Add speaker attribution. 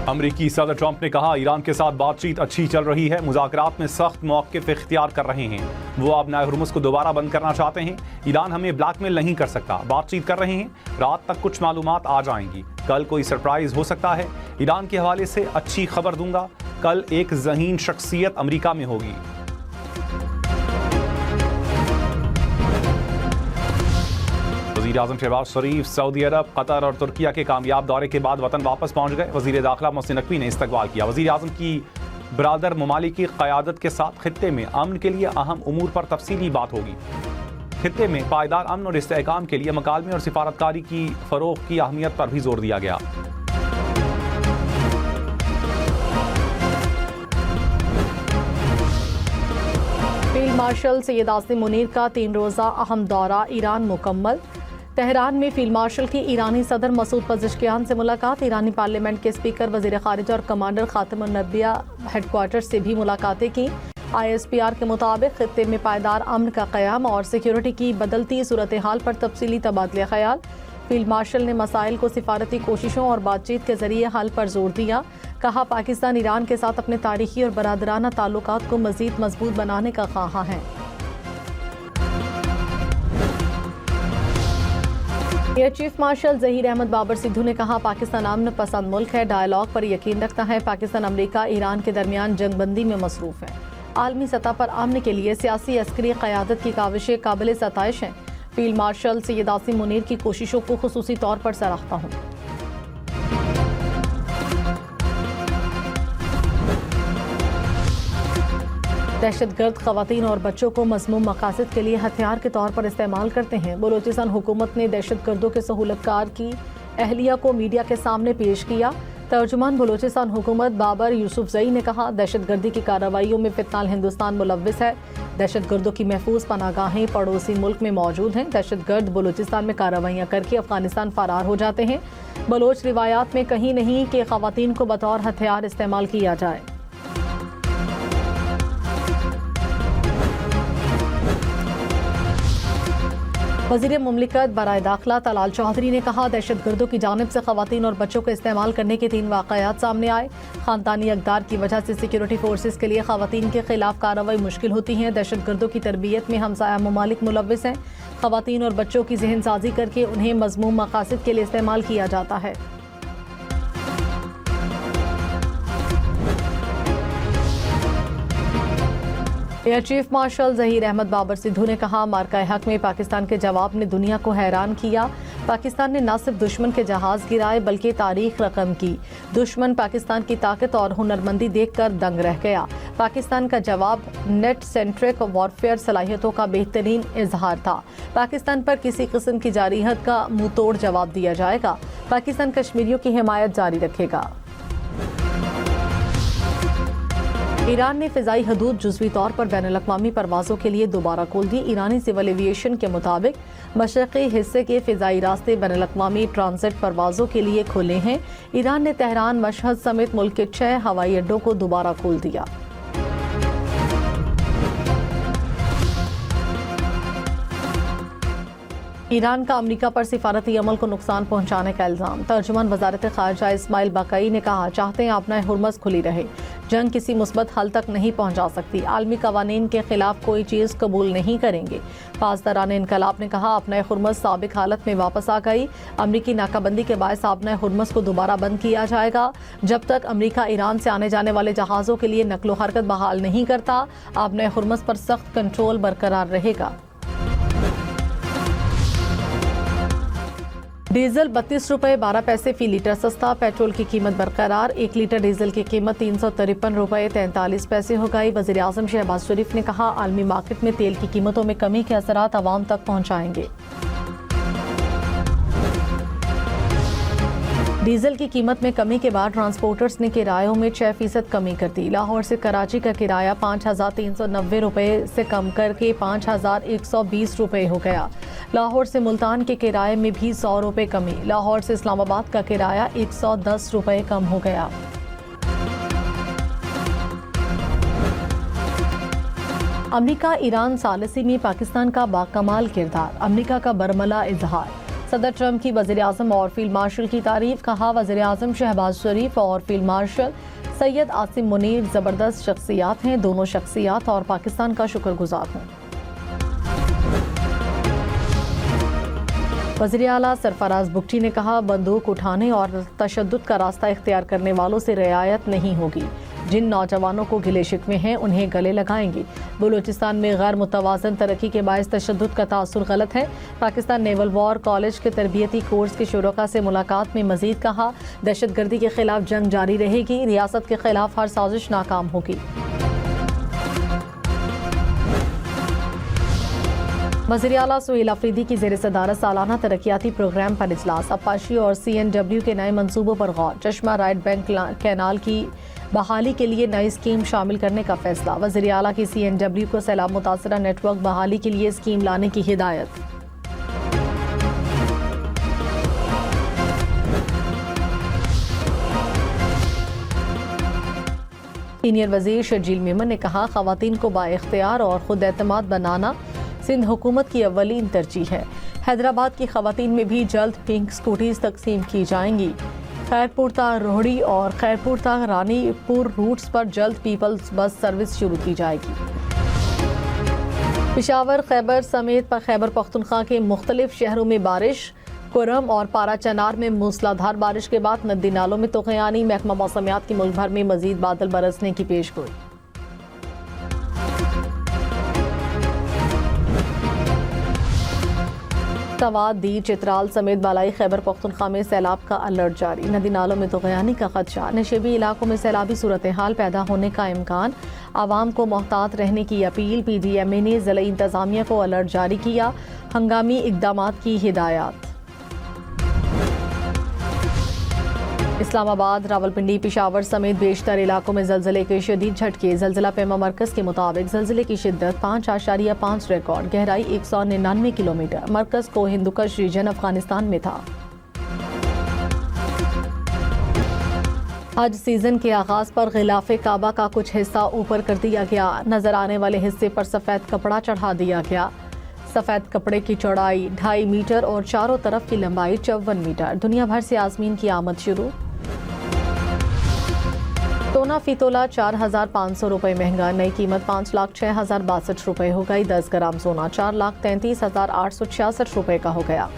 Speaker 1: अमरीकी सदर ट्रंप ने कहा, ईरान के साथ बातचीत अच्छी चल रही है, मुज़ाकरात में सख्त मौक़िफ़ इख्तियार कर रहे हैं। वो अब नाय-हुर्मुज़ को दोबारा बंद करना चाहते हैं। ईरान हमें ब्लैकमेल नहीं कर सकता, बातचीत कर रहे हैं, रात तक कुछ मालूमात आ जाएंगी, कल कोई सरप्राइज़ हो सकता है। ईरान के हवाले से अच्छी खबर दूंगा, कल एक ज़हीन शख्सियत अमरीका में होगी। वज़ीर-ए-आज़म शहबाज शरीफ सऊदी अरब, कतर और तुर्किया के कामयाब दौरे के बाद वतन वापस पहुंच गए। वज़ीर दाखिला मोहसिन नकवी ने इस्तकबाल किया। वज़ीर-ए-आज़म की बरादर ममालिक की क़यादत के साथ खित्ते में अमन के लिए अहम उमूर पर तफसीली बात होगी। खित्ते में पायदार अमन और इस्तेहकाम के लिए मकालमे और सिफारतकारी की फ़रोग़ की अहमियत पर भी जोर दिया गया।
Speaker 2: फील्ड मार्शल सैयद आसिम मुनीर का 3 रोज़ा अहम दौरा ईरान मुकम्मल। तेहरान में फील्ड मार्शल की ईरानी सदर मसूद पज़ेश्कियान से मुलाकात। ईरानी पार्लियामेंट के स्पीकर, वज़ीर ख़ारिजा और कमांडर ख़ातमुन्नबिया हेडक्वार्टर से भी मुलाकातें की। ISPR के मुताबिक खित्ते में पायदार अमन का क़याम और सिक्योरिटी की बदलती सूरत हाल पर तफसीली तबादला ख्याल। फील्ड मार्शल ने मसाइल को सिफारती कोशिशों और बातचीत के जरिए हल पर जोर दिया। कहा, पाकिस्तान ईरान के साथ अपने तारीखी और बरादराना ताल्लुकात को मज़ीद मजबूत बनाने का ख्वाहा है। Air chief marshal Zaheer Ahmed Babar Sidhu ने कहा, पाकिस्तान अमन पसंद मुल्क है, डायलॉग पर यकीन रखता है। पाकिस्तान अमेरिका ईरान के दरमियान जंगबंदी में मसरूफ़ है। आलमी सतह पर अमन के लिए सियासी अस्करी क़यादत की काविशें काबिल सताइश हैं। फील्ड मार्शल सैयद आसिम मुनीर की कोशिशों को खुसूसी तौर पर सराहता हूँ। दहशतगर्द ख़वातीन और बच्चों को मज़मूम मकासद के लिए हथियार के तौर पर इस्तेमाल करते हैं। बलूचिस्तान हुकूमत ने दहशतगर्दों के सहूलतकार की अहलिया को मीडिया के सामने पेश किया। तर्जुमान बलूचिस्तान हुकूमत बाबर यूसुफजई ने कहा, दहशतगर्दी की कार्रवाइयों में फिलहाल हिंदुस्तान मुलव्विस है। दहशतगर्दों की महफूज पनागाहें पड़ोसी मुल्क में मौजूद हैं। दहशतगर्द बलूचिस्तान में कार्रवाइयाँ करके अफगानिस्तान फरार हो जाते हैं। बलोच रिवायात में कहीं नहीं कि ख़वातीन को बतौर हथियार इस्तेमाल किया जाए। वज़ीर मुमलिकत बराए दाखिला तलाल चौधरी ने कहा, दहशतगर्दों की जानिब से ख़वातीन और बच्चों को इस्तेमाल करने के 3 वाक़यात सामने आए। ख़ानदानी अक़दार की वजह से सिक्योरिटी फोर्सेस के लिए ख़वातीन के खिलाफ कार्रवाई मुश्किल होती है। दहशतगर्दों की तरबियत में हमसाया ममालिक मुलव्विस हैं। ख़वातीन और बच्चों की जहन साजी करके उन्हें मज़मूम मकासद के लिए इस्तेमाल किया जाता है। Air chief marshal Zaheer Ahmed Babar Sidhu ने कहा, मार्का हक में पाकिस्तान के जवाब ने दुनिया को हैरान किया। पाकिस्तान ने न सिर्फ दुश्मन के जहाज़ गिराए बल्कि तारीख रकम की। दुश्मन पाकिस्तान की ताकत और हुनरमंदी देखकर दंग रह गया। पाकिस्तान का जवाब नेट सेंट्रिक वॉरफेयर सलाहियतों का बेहतरीन इजहार था। पाकिस्तान पर किसी किस्म की जारिहत का मुंह तोड़ जवाब दिया जाएगा। पाकिस्तान कश्मीरियों की हिमायत जारी रखेगा। ईरान ने फ़िज़ाई हदूद जुज़वी तौर पर बैनुल-अक़वामी परवाज़ों के लिए दोबारा खोल दी। ईरानी सिविल एविएशन के मुताबिक मशरक़ी हिस्से के फ़िज़ाई रास्ते बैनुल-अक़वामी ट्रांजिट परवाज़ों के लिए खुले हैं। ईरान ने तेहरान, मशहद समेत मुल्क के 6 हवाई अड्डों को दोबारा खोल दिया। ईरान का अमेरिका पर सिफारती अमल को नुकसान पहुंचाने का इल्ज़ाम। तर्जुमान वज़ारत ख़ारिजा इस्माइल बाक़ई ने कहा, चाहते हैं अपना हुर्मज़ खुली रहे, जंग किसी मुस्बत हल तक नहीं पहुंचा सकती। आलमी कवानीन के खिलाफ कोई चीज़ कबूल नहीं करेंगे। पासदारान इनकलाब ने कहा, अपना हुर्मज़ साबिक हालत में वापस आ गई। अमरीकी नाकाबंदी के बायस अपना हुर्मज़ को दोबारा बंद किया जाएगा। जब तक अमरीका ईरान से आने जाने वाले जहाज़ों के लिए नकलो हरकत बहाल नहीं करता, अपना हुर्मज़ पर सख्त कंट्रोल बरकरार रहेगा। डीजल 32 रुपये 12 पैसे फी लीटर सस्ता। पेट्रोल की कीमत बरकरार। 1 लीटर डीजल की कीमत 353 रुपये 43 पैसे हो गई। वज़ीर आज़म शहबाज शरीफ ने कहा, आलमी मार्केट में तेल की कीमतों में कमी के असरात आवाम तक पहुँचाएंगे। डीजल की कीमत में कमी के बाद ट्रांसपोर्टर्स ने किरायों में 6% कमी कर दी। लाहौर से कराची का किराया 5,390 रुपये से कम करके 5,120 रुपये हो गया। लाहौर से मुल्तान के किराए में भी 100 रुपये कमी। लाहौर से इस्लामाबाद का किराया 110 रुपये कम हो गया। अमेरिका ईरान सालिसी में पाकिस्तान का बाकमाल किरदार। अमेरिका का बरमला इजहार। सदर ट्रंप की वज़ीर आज़म और फील्ड मार्शल की तारीफ, कहा वज़ीर आज़म शहबाज शरीफ और फील्ड मार्शल सैयद आसिम मुनीर ज़बरदस्त शख्सियात हैं, दोनों शख्सियात और पाकिस्तान का शुक्रगुजार हूँ। वज़ीर आला सरफराज बुगटी ने कहा बंदूक उठाने और तशद्दुद का रास्ता इख्तियार करने वालों से रियायत नहीं होगी। जिन नौजवानों को गिले शिकवे हैं उन्हें गले लगाएंगे। बलूचिस्तान में गैर मुतवाज़न तरक्की के बायस तशद्दुद का तासुर गलत है। पाकिस्तान नेवल वॉर कॉलेज के तरबियती कोर्स के शुरका से मुलाकात में मजीद कहा दहशतगर्दी के खिलाफ जंग जारी रहेगी, रियासत के खिलाफ हर साजिश नाकाम होगी। वज़ीर आला सुहेल अफरीदी की ज़ेर सदारत सालाना तरक्याती प्रोग्राम पर इजलास, अपाशी और CNW के नए मंसूबों पर गौर, चश्मा राइट बैंक कैनाल की बहाली के लिए नई स्कीम शामिल करने का फैसला। वज़ीर आला की CNW को सैलाब मुतासरा नेटवर्क बहाली के लिए स्कीम लाने की हिदायत। सीनियर वज़ीर शर्जील मेमन ने कहा ख़वातीन को बाइख्तियार और खुद एतमाद बनाना सिंध हुकूमत की अव्वलीन तरजीह है। हैदराबाद की ख़वातीन में भी जल्द पिंक स्कूटीज तकसीम की जाएंगी। खैरपुर ता रोहड़ी और खैरपुर ता रानीपुर रूट्स पर जल्द पीपल्स बस सर्विस शुरू की जाएगी। पेशावर, खैबर समेत खैबर पख्तूनख्वा के मुख्तलिफ शहरों में बारिश, कुरम और पारा चनार में मूसलाधार बारिश के बाद नदी नालों में तुग़यानी, महकमा मौसमियात की मुल्क भर में मजीद बादल बरसने की पेशगोई। तवाद, दी, चित्राल समेत बालाई खैबर पख्तूनख्वा में सैलाब का अलर्ट जारी, नदी नालों में तुग़यानी का खदशा, नशेबी इलाकों में सैलाबी सूरत हाल पैदा होने का इम्कान, आवाम को मोहतात रहने की अपील। PDMA ने ज़िला इंतज़ामिया को अलर्ट जारी किया, हंगामी इक़दामात की हिदायत। इस्लामाबाद, रावलपिंडी, पेशावर समेत बेशतर इलाकों में ज़लज़ले के शदीद झटके। ज़लज़ला पैमा मरकज़ के मुताबिक ज़लज़ले की शिद्दत 5.5 रिकॉर्ड, गहराई 199 किलोमीटर। मरकज़ को हिंदुकुश रीजन अफगानिस्तान में था। हज सीजन के आगाज पर गिलाफ़े काबा का कुछ हिस्सा ऊपर कर दिया गया, नजर आने वाले हिस्से पर सफ़ेद कपड़ा चढ़ा दिया गया। सफ़ेद कपड़े की चौड़ाई 2.5 मीटर और चारों तरफ की लंबाई 54 मीटर। दुनिया भर से आज़मीन की आमद शुरू। सोना फी तोला 4,500 रुपये महंगा, नई कीमत 5,06,062 रुपये हो गई। 10 ग्राम सोना 4,33,866 रुपये का हो गया।